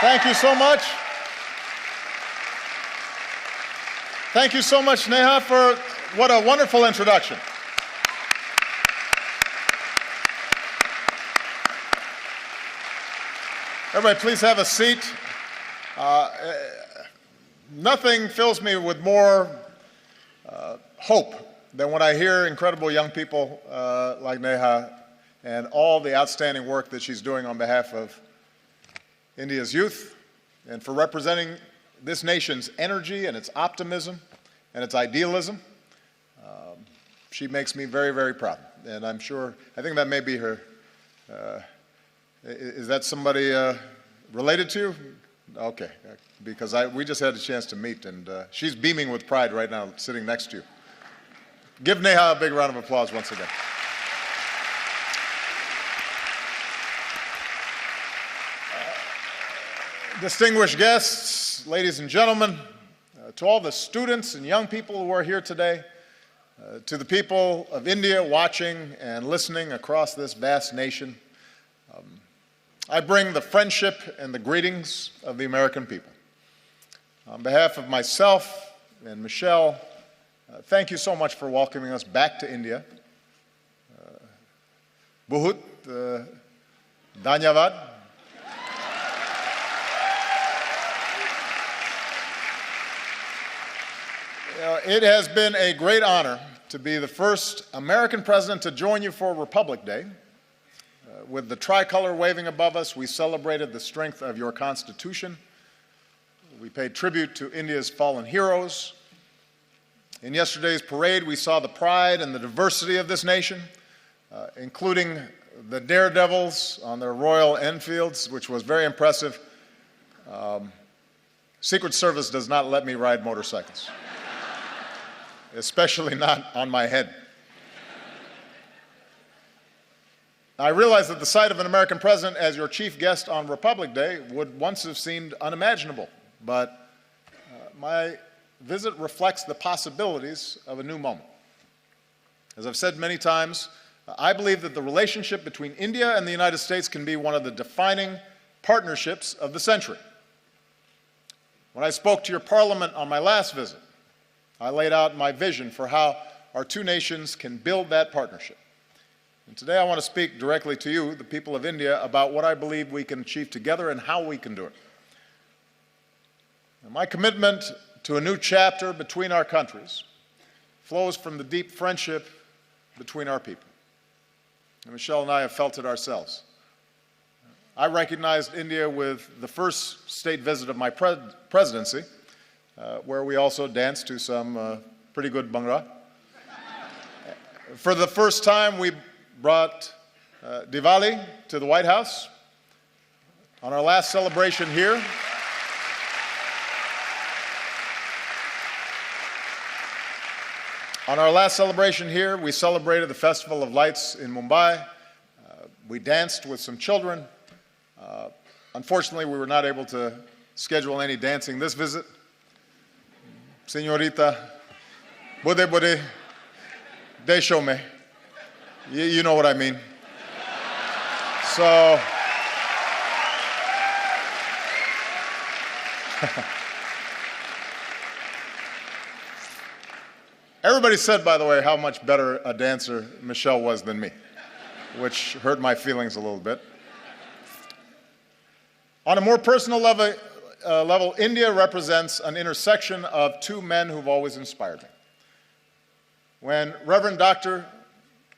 Thank you so much. Thank you so much, Neha, for what a wonderful introduction. Everybody, please have a seat. Nothing fills me with more hope than when I hear incredible young people like Neha and all the outstanding work that she's doing on behalf of India's youth and for representing this nation's energy and its optimism and its idealism. She makes me very, very proud. And I'm sure, I think that may be her. Is that somebody related to you? Okay, because we just had a chance to meet, and she's beaming with pride right now, sitting next to you. Give Neha a big round of applause once again. Distinguished guests, ladies and gentlemen, to all the students and young people who are here today, to the people of India watching and listening across this vast nation, I bring the friendship and the greetings of the American people. On behalf of myself and Michelle, thank you so much for welcoming us back to India. Bahut dhanyavad. It has been a great honor to be the first American president to join you for Republic Day. With the tricolor waving above us, we celebrated the strength of your Constitution. We paid tribute to India's fallen heroes. In yesterday's parade, we saw the pride and the diversity of this nation, including the daredevils on their Royal Enfields, which was very impressive. Secret Service does not let me ride motorcycles, especially not on my head. I realize that the sight of an American president as your chief guest on Republic Day would once have seemed unimaginable, but my visit reflects the possibilities of a new moment. As I've said many times, I believe that the relationship between India and the United States can be one of the defining partnerships of the century. When I spoke to your parliament on my last visit, I laid out my vision for how our two nations can build that partnership. And today I want to speak directly to you, the people of India, about what I believe we can achieve together and how we can do it. And my commitment to a new chapter between our countries flows from the deep friendship between our people. And Michelle and I have felt it ourselves. I recognized India with the first state visit of my presidency, where we also danced to some pretty good Bhangra. For the first time, we brought Diwali to the White House. On our last celebration here, we celebrated the Festival of Lights in Mumbai. We danced with some children. Unfortunately, we were not able to schedule any dancing this visit. Señorita, bude desho me. You know what I mean. So, everybody said, by the way, how much better a dancer Michelle was than me, which hurt my feelings a little bit. On a more personal level, India represents an intersection of two men who've always inspired me. When Reverend Dr.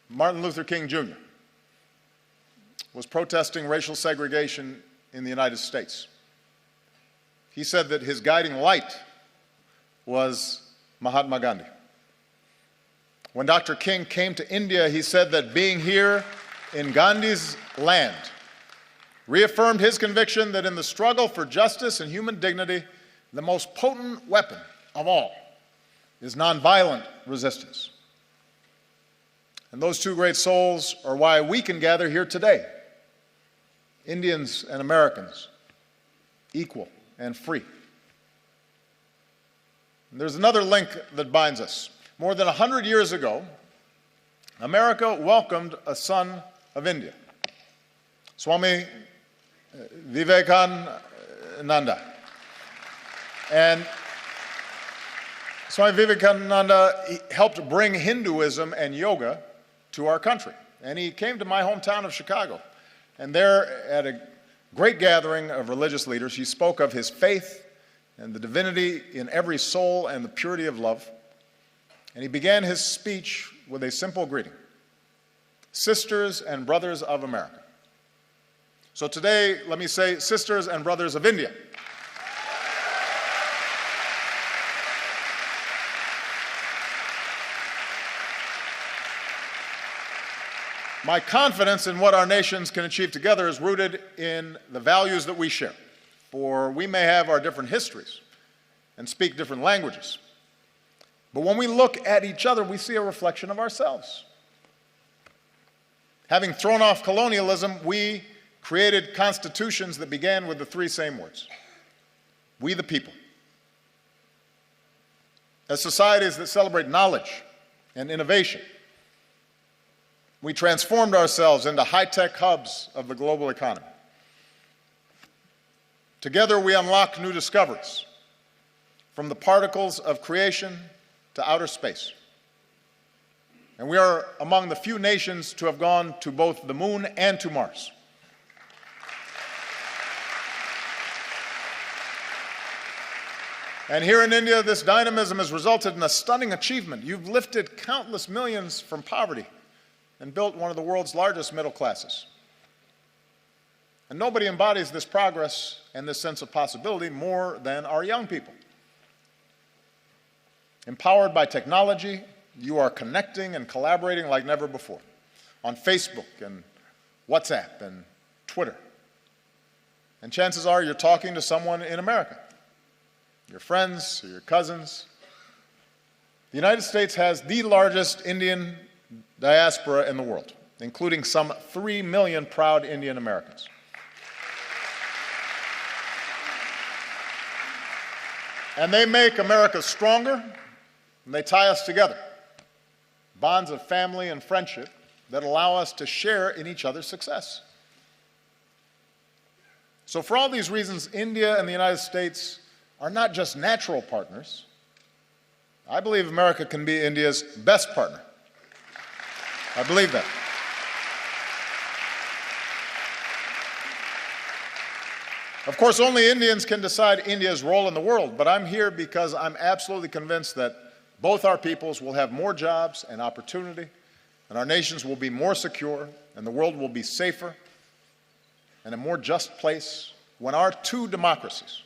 Martin Luther King Jr. was protesting racial segregation in the United States, he said that his guiding light was Mahatma Gandhi. When Dr. King came to India, he said that being here in Gandhi's land reaffirmed his conviction that in the struggle for justice and human dignity, the most potent weapon of all is nonviolent resistance. And those two great souls are why we can gather here today, Indians and Americans, equal and free. And there's another link that binds us. More than 100 years ago, America welcomed a son of India. Swami Vivekananda Vivekananda. And Swami Vivekananda helped bring Hinduism and yoga to our country. And he came to my hometown of Chicago. And there, at a great gathering of religious leaders, he spoke of his faith and the divinity in every soul and the purity of love. And he began his speech with a simple greeting: sisters and brothers of America. So today, let me say, sisters and brothers of India. My confidence in what our nations can achieve together is rooted in the values that we share. For we may have our different histories and speak different languages, but when we look at each other, we see a reflection of ourselves. Having thrown off colonialism, we created constitutions that began with the three same words: we the people. As societies that celebrate knowledge and innovation, we transformed ourselves into high-tech hubs of the global economy. Together, we unlock new discoveries, from the particles of creation to outer space. And we are among the few nations to have gone to both the moon and to Mars. And here in India, this dynamism has resulted in a stunning achievement. You've lifted countless millions from poverty and built one of the world's largest middle classes. And nobody embodies this progress and this sense of possibility more than our young people. Empowered by technology, you are connecting and collaborating like never before on Facebook and WhatsApp and Twitter. And chances are you're talking to someone in America, your friends or your cousins. The United States has the largest Indian diaspora in the world, including some 3 million proud Indian Americans. And they make America stronger, and they tie us together. Bonds of family and friendship that allow us to share in each other's success. So for all these reasons, India and the United States are not just natural partners. I believe America can be India's best partner. I believe that. Of course, only Indians can decide India's role in the world, but I'm here because I'm absolutely convinced that both our peoples will have more jobs and opportunity, and our nations will be more secure, and the world will be safer and a more just place when our two democracies,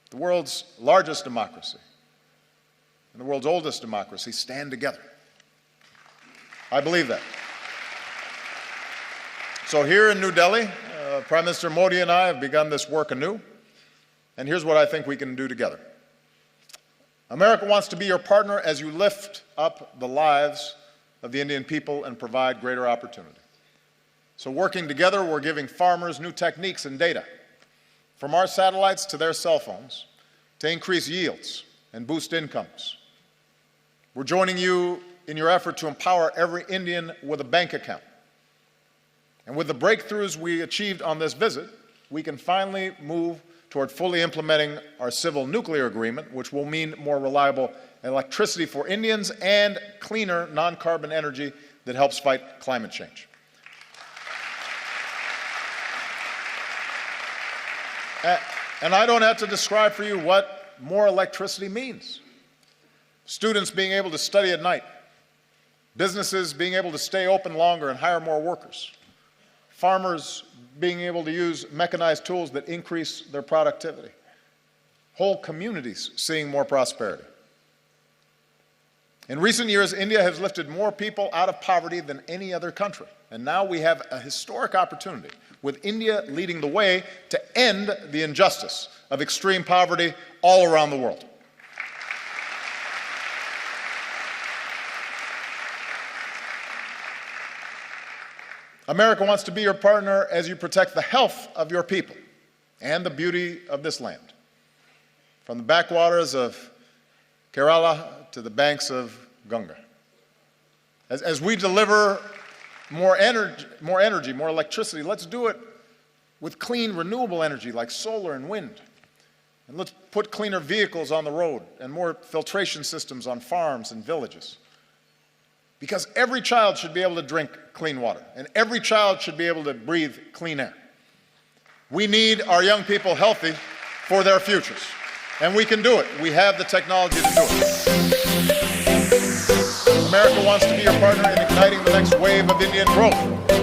the world's largest democracy and the world's oldest democracy, stand together. I believe that. So here in New Delhi, Prime Minister Modi and I have begun this work anew, and here's what I think we can do together. America wants to be your partner as you lift up the lives of the Indian people and provide greater opportunity. So working together, we're giving farmers new techniques and data, from our satellites to their cell phones, to increase yields and boost incomes. We're joining you in your effort to empower every Indian with a bank account. And with the breakthroughs we achieved on this visit, we can finally move toward fully implementing our civil nuclear agreement, which will mean more reliable electricity for Indians and cleaner non-carbon energy that helps fight climate change. And I don't have to describe for you what more electricity means. Students being able to study at night, businesses being able to stay open longer and hire more workers, farmers being able to use mechanized tools that increase their productivity, whole communities seeing more prosperity. In recent years, India has lifted more people out of poverty than any other country. And now we have a historic opportunity, with India leading the way, to end the injustice of extreme poverty all around the world. America wants to be your partner as you protect the health of your people and the beauty of this land, from the backwaters of Kerala to the banks of Ganga. As we deliver more energy, more electricity, let's do it with clean, renewable energy like solar and wind. And let's put cleaner vehicles on the road and more filtration systems on farms and villages. Because every child should be able to drink clean water, and every child should be able to breathe clean air. We need our young people healthy for their futures, and we can do it. We have the technology to do it. America wants to be your partner in igniting the next wave of Indian growth.